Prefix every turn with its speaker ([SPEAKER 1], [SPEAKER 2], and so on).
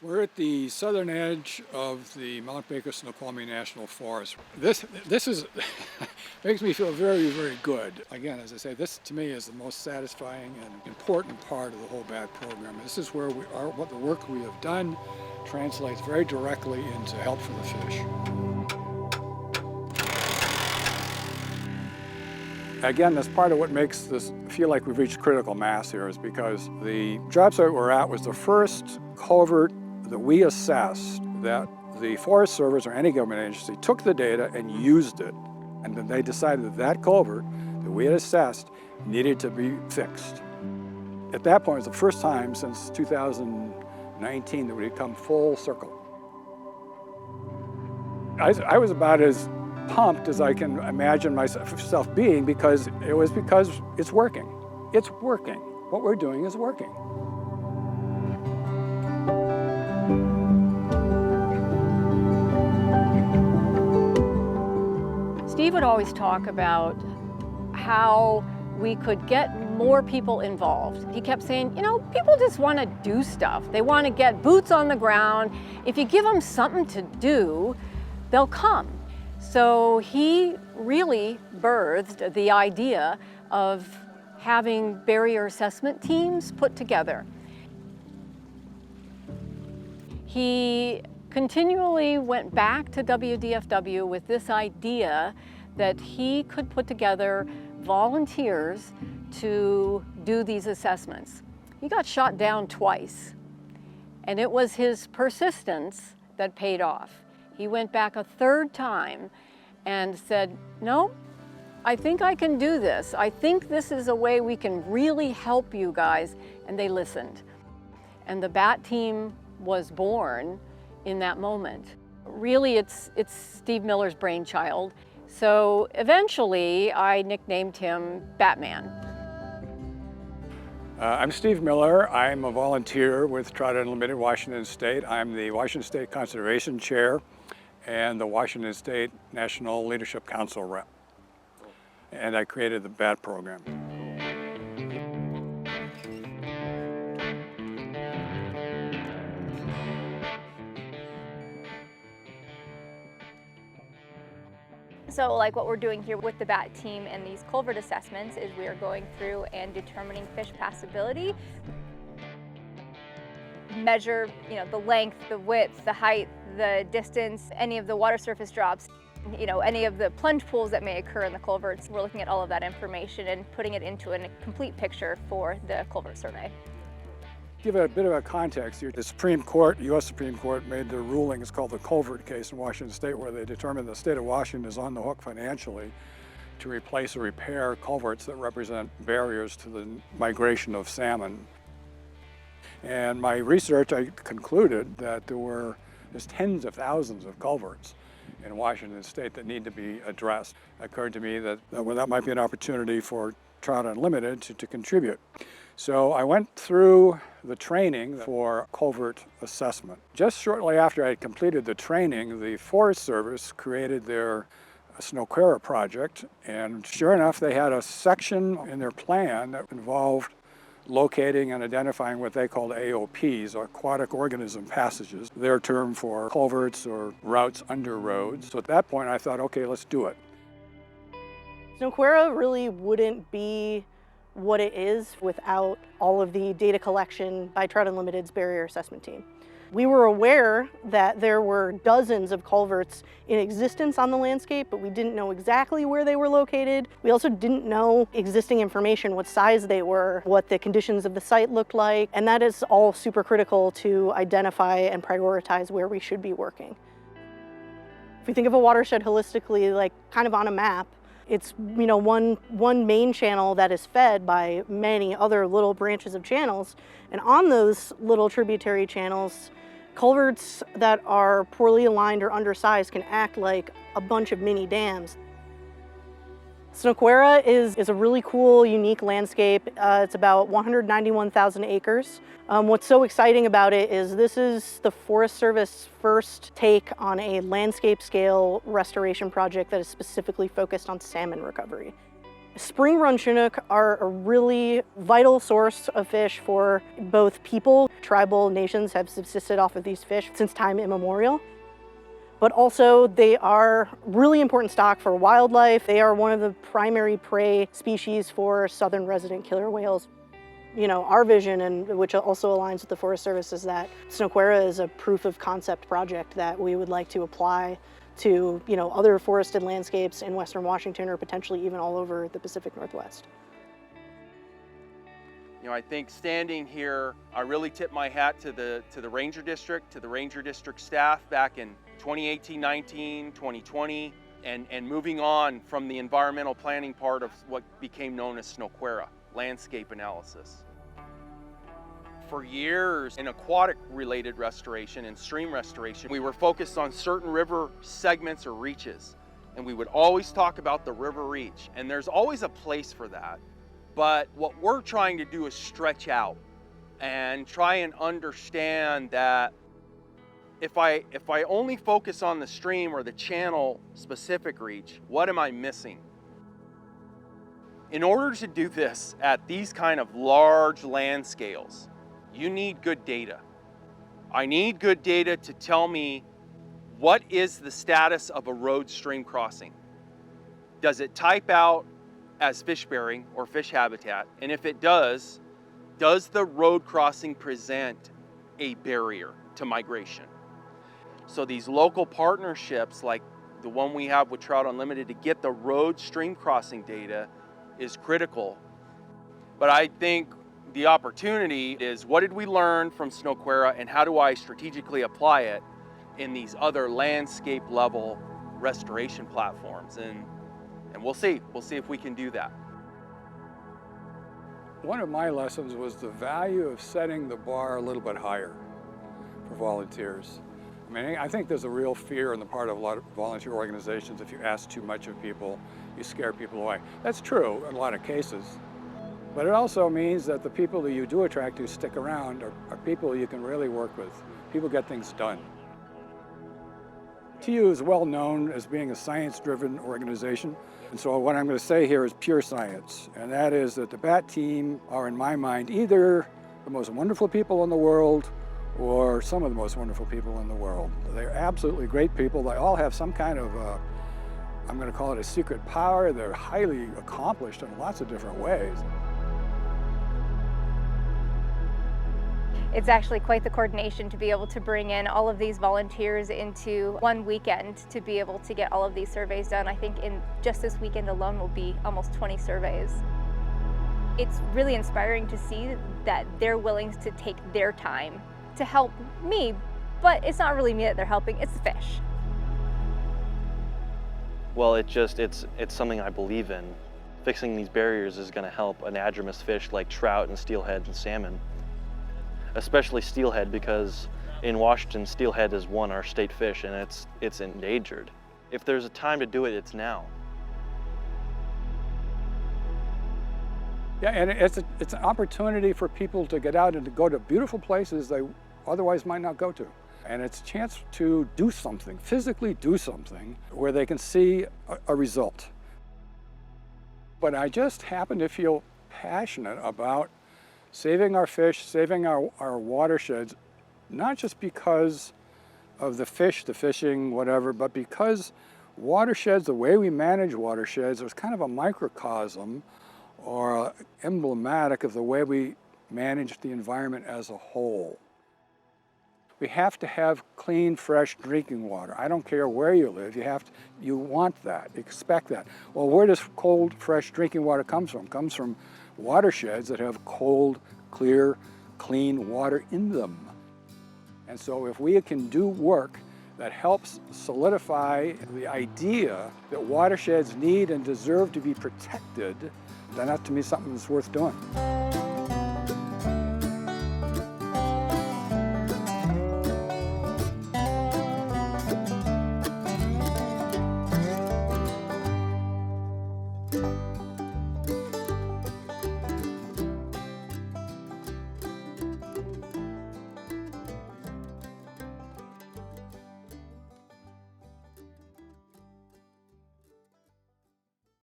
[SPEAKER 1] We're at the southern edge of the Mount Baker-Snoqualmie National Forest. This is makes me feel very, very good. Again, as I say, this to me is the most satisfying and important part of the whole BAT program. This is where we are, what the work we have done translates very directly into help for the fish. Again, that's part of what makes this feel like we've reached critical mass here, is because the job site we're at was the first culvert that we assessed that the Forest Service or any government agency took the data and used it. And then they decided that that culvert that we had assessed needed to be fixed. At that point, it was the first time since 2019 that we had come full circle. I was about as pumped as I can imagine myself being, because it's working. It's working. What we're doing is working.
[SPEAKER 2] Steve would always talk about how we could get more people involved. He kept saying, you know, people just want to do stuff. They want to get boots on the ground. If you give them something to do, they'll come. So he really birthed the idea of having barrier assessment teams put together. He continually went back to WDFW with this idea that he could put together volunteers to do these assessments. He got shot down twice, and it was his persistence that paid off. He went back a third time and said, no, I think I can do this. I think this is a way we can really help you guys. And they listened. And the BAT team was born in that moment. Really, it's Steve Miller's brainchild. So eventually, I nicknamed him Batman.
[SPEAKER 1] I'm Steve Miller. I'm a volunteer with Trout Unlimited Washington State. I'm the Washington State Conservation Chair and the Washington State National Leadership Council rep. And I created the BAT program.
[SPEAKER 3] So like what we're doing here with the BAT team and these culvert assessments is we are going through and determining fish passability, measure, you know, the length, the width, the height, the distance, any of the water surface drops, you know, any of the plunge pools that may occur in the culverts. We're looking at all of that information and putting it into a complete picture for the culvert survey.
[SPEAKER 1] Give it a bit of a context here. The Supreme Court, U.S. Supreme Court, made their ruling. It's called the Culvert case in Washington State, where they determined the state of Washington is on the hook financially to replace or repair culverts that represent barriers to the migration of salmon. And my research, I concluded that there's tens of thousands of culverts in Washington State that need to be addressed. It occurred to me that that might be an opportunity for Trout Unlimited to contribute. So I went through the training for culvert assessment. Just shortly after I had completed the training, the Forest Service created their Snoqualmie project, and sure enough, they had a section in their plan that involved locating and identifying what they called AOPs, or aquatic organism passages, their term for culverts or routes under roads. So at that point, I thought, okay, let's do it.
[SPEAKER 4] Snoqualmie really wouldn't be what it is without all of the data collection by Trout Unlimited's barrier assessment team. We were aware that there were dozens of culverts in existence on the landscape, but we didn't know exactly where they were located. We also didn't know existing information, what size they were, what the conditions of the site looked like, and that is all super critical to identify and prioritize where we should be working. If we think of a watershed holistically, like kind of on a map, it's, you know, one main channel that is fed by many other little branches of channels, and on those little tributary channels, culverts that are poorly aligned or undersized can act like a bunch of mini dams. Snoqualmie is a really cool, unique landscape. It's about 191,000 acres. What's so exciting about it is this is the Forest Service first take on a landscape scale restoration project that is specifically focused on salmon recovery. Spring run Chinook are a really vital source of fish for both people. Tribal nations have subsisted off of these fish since time immemorial. But also they are really important stock for wildlife. They are one of the primary prey species for southern resident killer whales. You know, our vision, and which also aligns with the Forest Service, is that Snoquera is a proof of concept project that we would like to apply to, you know, other forested landscapes in Western Washington or potentially even all over the Pacific Northwest.
[SPEAKER 5] You know, I think standing here, I really tip my hat to the Ranger District, to the Ranger District staff back in 2018-19, 2020, and moving on from the environmental planning part of what became known as Snoquera, landscape analysis. For years in aquatic related restoration and stream restoration, we were focused on certain river segments or reaches. And we would always talk about the river reach. And there's always a place for that. But what we're trying to do is stretch out and try and understand that if I only focus on the stream or the channel specific reach, what am I missing? In order to do this at these kind of large land scales, you need good data. I need good data to tell me what is the status of a road stream crossing. Does it type out as fish bearing or fish habitat? And if it does the road crossing present a barrier to migration? So these local partnerships like the one we have with Trout Unlimited to get the road stream crossing data is critical. But I think the opportunity is, what did we learn from Snoquera and how do I strategically apply it in these other landscape level restoration platforms? And we'll see if we can do that.
[SPEAKER 1] One of my lessons was the value of setting the bar a little bit higher for volunteers. I mean, I think there's a real fear on the part of a lot of volunteer organizations. If you ask too much of people, you scare people away. That's true in a lot of cases. But it also means that the people that you do attract who stick around are people you can really work with. People get things done. TU is well known as being a science-driven organization. And so what I'm going to say here is pure science. And that is that the BAT team are, in my mind, either the most wonderful people in the world or some of the most wonderful people in the world. They're absolutely great people. They all have some kind of, I'm going to call it a secret power. They're highly accomplished in lots of different ways.
[SPEAKER 3] It's actually quite the coordination to be able to bring in all of these volunteers into one weekend to be able to get all of these surveys done. I think in just this weekend alone will be almost 20 surveys. It's really inspiring to see that they're willing to take their time to help me, but it's not really me that they're helping, it's the fish.
[SPEAKER 6] Well, it's something I believe in. Fixing these barriers is going to help anadromous fish like trout and steelhead and salmon. Especially steelhead, because in Washington, steelhead is our state fish, and it's endangered. If there's a time to do it, it's now.
[SPEAKER 1] Yeah, and it's an opportunity for people to get out and to go to beautiful places they otherwise might not go to. And it's a chance to do something, physically do something, where they can see a result. But I just happen to feel passionate about saving our fish, saving our watersheds, not just because of the fish, the fishing, whatever, but because watersheds, the way we manage watersheds, is kind of a microcosm or emblematic of the way we manage the environment as a whole. We have to have clean, fresh drinking water. I don't care where you live, you want that, expect that. Well, where does cold, fresh drinking water come from? It comes from watersheds that have cold, clear, clean water in them. And so if we can do work that helps solidify the idea that watersheds need and deserve to be protected, then that to me is something that's worth doing.